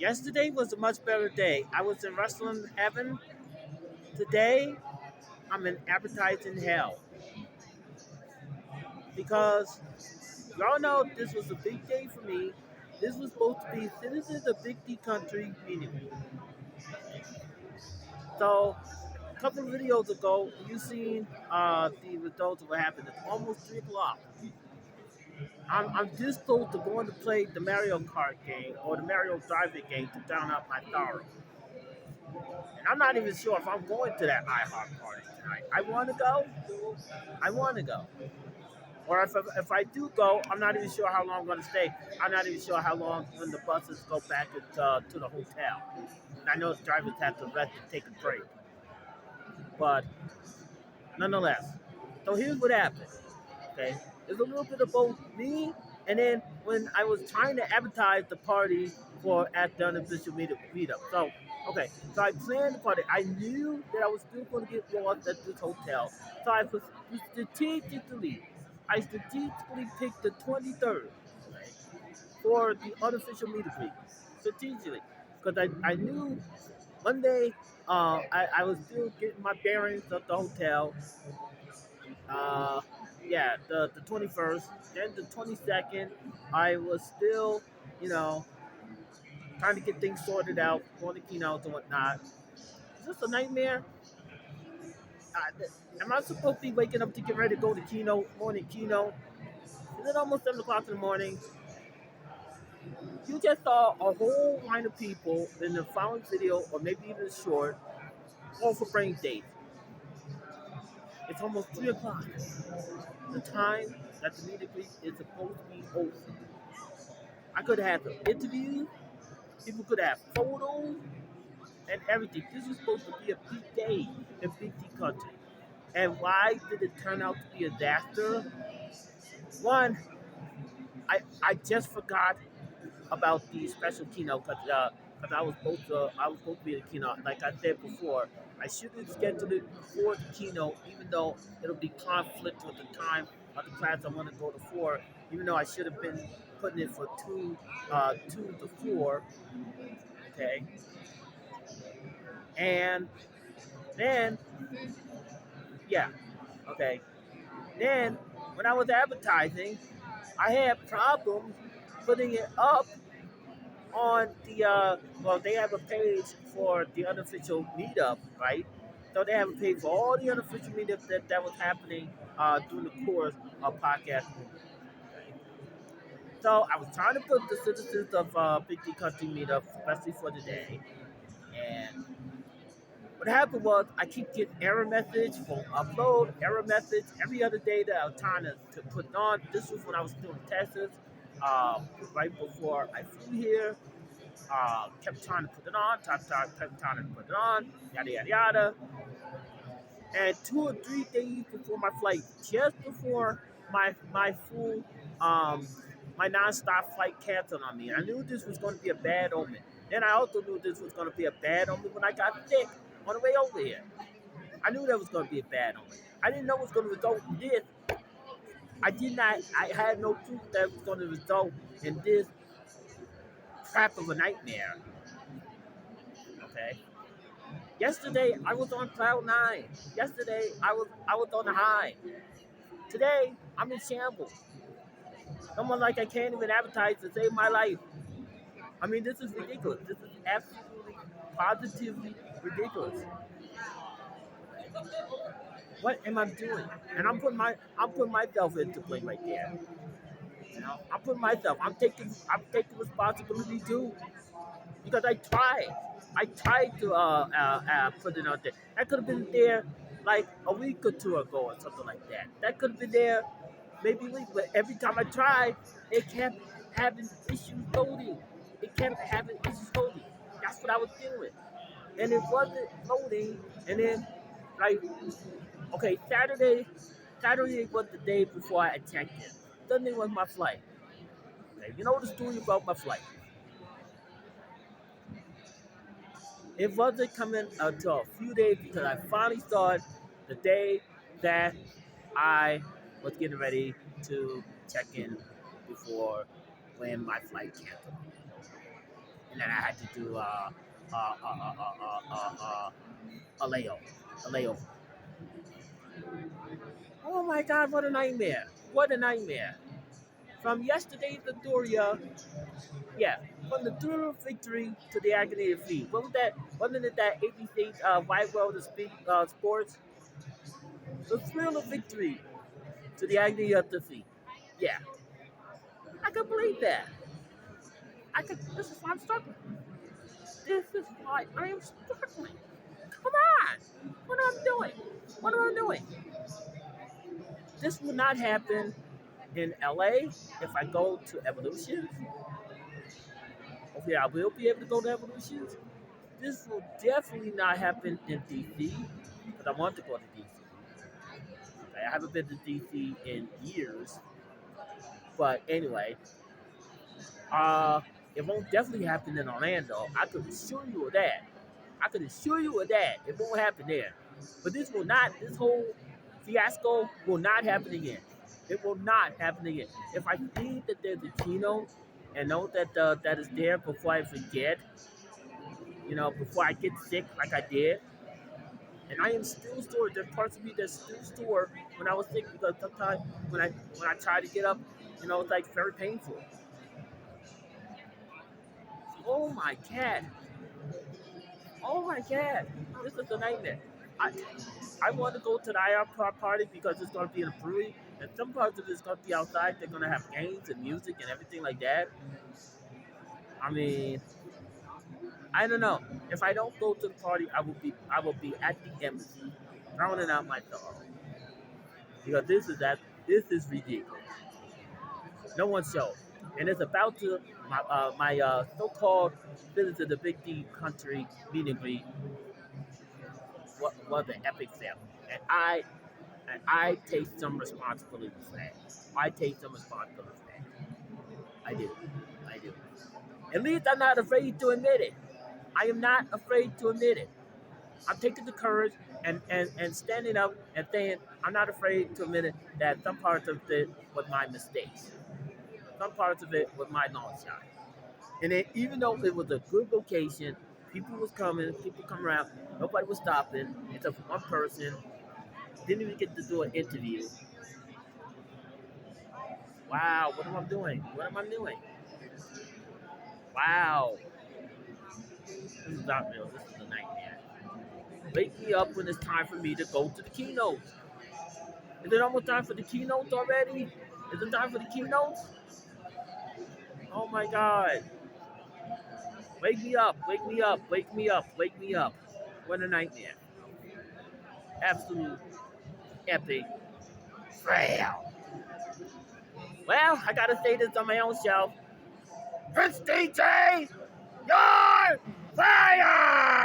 Yesterday was a much better day. I was in wrestling heaven. Today, I'm in advertising hell because y'all know this was a big day for me. This was supposed to be Citizens of Big D Country meeting. So, a couple of videos ago, you seen the results of what happened. It's almost 3 o'clock. I'm this close to going to play the Mario Kart game or the Mario Driving game to down out my sorrow. And I'm not even sure if I'm going to that IHOP party tonight. I want to go. I want to go. Or if I do go, I'm not even sure how long I'm going to stay. I'm not even sure how long when the buses go back to the hotel. And I know the drivers have to rest and take a break. But nonetheless, so here's what happened. Okay, there's a little bit of both me and then when I was trying to advertise the party for at the unofficial meetup. So okay, so I planned the party. I knew that I was still going to get lost at this hotel, so strategically, I strategically picked the 23rd for the unofficial meetup. Strategically, because I knew Monday, I was still getting my bearings at the hotel. Uh, yeah, the 21st, then the 22nd, I was still, you know, trying to get things sorted out, going to keynotes and whatnot. Is this a nightmare? Am I supposed to be waking up to get ready to go to keynote, morning keynote? Is it almost 7 o'clock in the morning? You just saw a whole line of people in the following video, or maybe even short, all for brain days. It's almost 3 o'clock. The time that the meeting is supposed to be over. I could have an interview. People could have photos and everything. This was supposed to be a big day in Big D country. And why did it turn out to be a disaster? One, I just forgot about the special keynote because I was supposed to be the keynote. Like I said before, I should have scheduled it before the keynote, even though it'll be conflict with the time of the class I want to go to for. Even though I should have been putting it for two to four. Okay, and then yeah, okay. Then when I was advertising, I had problems putting it up on the well, they have a page for the unofficial meetup, right? So they have a page for all the unofficial meetups that was happening during the course of podcast. So I was trying to put the citizens of Big D Country meetup, especially for today. And what happened was I keep getting error message for upload, error message every other day that I was trying to put it on. This was when I was still in Texas, right before I flew here. Kept trying to put it on, kept trying to put it on, yada yada yada. And 2 or 3 days before my flight, just before my full my nonstop flight canceled on me, I knew this was going to be a bad omen. Then I also knew this was going to be a bad omen when I got sick on the way over here. I knew that was going to be a bad omen. I didn't know it was going to result in this. I did not. I had no proof that it was going to result in this crap of a nightmare. Okay. Yesterday I was on cloud nine. Yesterday I was on the high. Today I'm in shambles. Someone like I can't even advertise to save my life. I mean, this is ridiculous. This is absolutely positively ridiculous. What am I doing? And I'm putting myself into blame right there. You know, I'm putting myself. I'm taking responsibility too because I tried. I tried to put it out there. That could have been there like a week or two ago or something like that. That could have been there maybe a week, but every time I tried, it kept having issues loading. It kept having issues loading. That's what I was doing, and it wasn't loading. And then like okay, Saturday was the day before I checked in. Sunday was my flight. Okay, you know the story about my flight. It wasn't coming until a few days because I finally started the day that I was getting ready to check in before when my flight canceled. and then I had to do a layover. Oh my God, what a nightmare! What a nightmare! From yesterday to Doria, yeah, from the thrill of victory to the agony of defeat. What was that? Wasn't it that ABC Wide World of Sports? The thrill of victory to the agony of defeat. Yeah, I can believe that. I can. This is why I'm struggling. This is why I am struggling. Come on, what am I doing? What am I doing? This will not happen in LA if I go to Evolution. Okay, I will be able to go to Evolution. This will definitely not happen in DC because I want to go to DC. Okay, I haven't been to DC in years, but anyway, uh, it won't definitely happen in Orlando. I could assure you of that. I can assure you of that. It won't happen there. But this will not. This whole fiasco will not happen again. It will not happen again. If I see that there's a keynote and know that that is there before I forget, before I get sick like I did, and I am still sore. There's parts of me that's still sore when I was sick because sometimes when I try to get up, it's like very painful. Oh my God! Oh my God! This is a nightmare. I I want to go to the IR party because it's going to be in a brewery, and some parts of it's going to be outside. They're going to have games and music and everything like that. I mean, I don't know. If I don't go to the party, I will be at the embassy, drowning out my sorrow because this is ridiculous. No one showed. And it's about to my so-called visit to the Big D country meet and greet was an epic fail, and I take some responsibility for that. I take some responsibility for that. I do, I do. At least I'm not afraid to admit it. I am not afraid to admit it. I'm taking the courage and standing up and saying I'm not afraid to admit it that some parts of it was my mistakes. Some parts of it was my long shot. And then even though it was a good location, people was coming, people come around, nobody was stopping, except for one person. Didn't even get to do an interview. Wow, what am I doing? What am I doing? Wow, this is not real. This is a nightmare. Wake me up when it's time for me to go to the keynote. Is it almost time for the keynotes already? Is it time for the keynotes? Oh my God. Wake me up, wake me up, wake me up, wake me up. What a nightmare. Absolute epic fail. Well, I gotta say this on my own show. Prince DJ, you're fired!